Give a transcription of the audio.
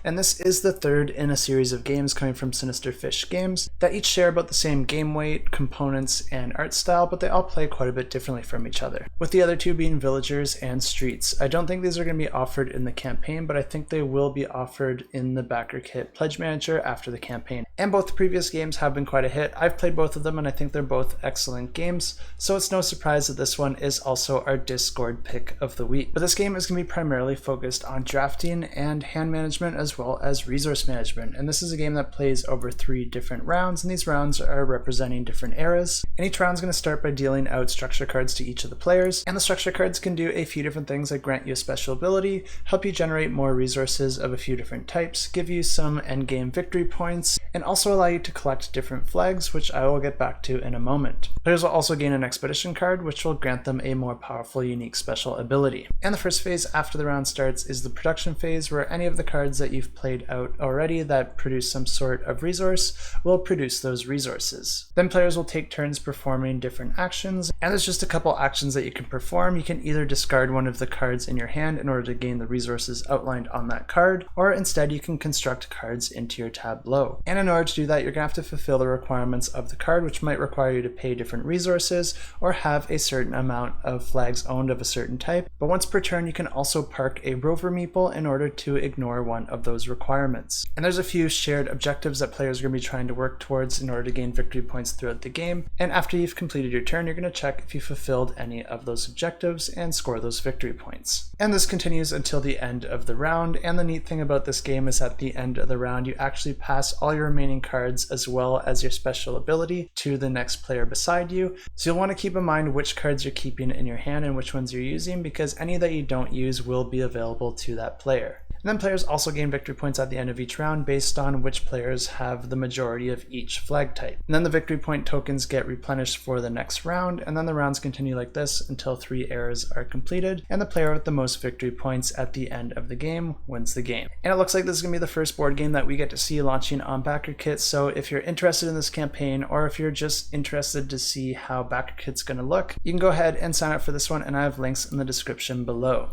and this is the third in a series of games coming from Sinister Fish Games that each share about the same game weight, components, and art style, but they all play quite a bit differently from each other, with the other two being Villagers and Streets. I don't think these are going to be offered in the campaign, but I think they will be offered in the Backer Kit Pledge Manager after the campaign. And both the previous games have been quite a hit. I've played both of them and I think they're both excellent games, so it's no surprise that this one is also our Discord pick of the week. But this game is going to be primarily focused on drafting and hand management as well as resource management, and this is a game that plays over 3 different rounds, and these rounds are representing different eras. And each round is going to start by dealing out structure cards to each of the players, and the structure cards can do a few different things like grant you a special ability, help you generate more resources of a few different types, give you some endgame victory points, and also allow you to collect different flags, which I will get back to in a moment. Players will also gain an expedition card, which will grant them a more powerful, unique special ability. And the first phase after the round starts is the production phase, where any of the cards that you've played out already that produce some sort of resource will produce those resources. Then players will take turns performing different actions, and there's just a couple actions that you can perform. You can either discard one of the cards in your hand in order to gain the resources outlined on that card, or instead you can construct cards into your tableau. And in order to do that, you're going to have to fulfill the requirements of the card, which might require you to pay different resources or have a certain amount of flags owned of a certain type. But once per turn, you can also park a rover meeple in order to ignore one of those requirements. And there's a few shared objectives that players are going to be trying to work towards in order to gain victory points throughout the game. And after you've completed your turn, you're going to check if you fulfilled any of those objectives and score those victory points. And this continues until the end of the round. And the neat thing about this game is at the end of the round, you actually pass all your remaining cards as well as your special ability to the next player beside you. So you'll want to keep in mind which cards you're keeping in your hand and which ones you're using, because any that you don't use will be available to that player. And then players also gain victory points at the end of each round based on which players have the majority of each flag type. And then the victory point tokens get replenished for the next round, and then the rounds continue like this until 3 eras are completed, and the player with the most victory points at the end of the game wins the game. And it looks like this is going to be the first board game that we get to see launching on Backer Kit, so if you're interested in this campaign, or if you're just interested to see how Backer Kit's going to look, you can go ahead and sign up for this one, and I have links in the description below.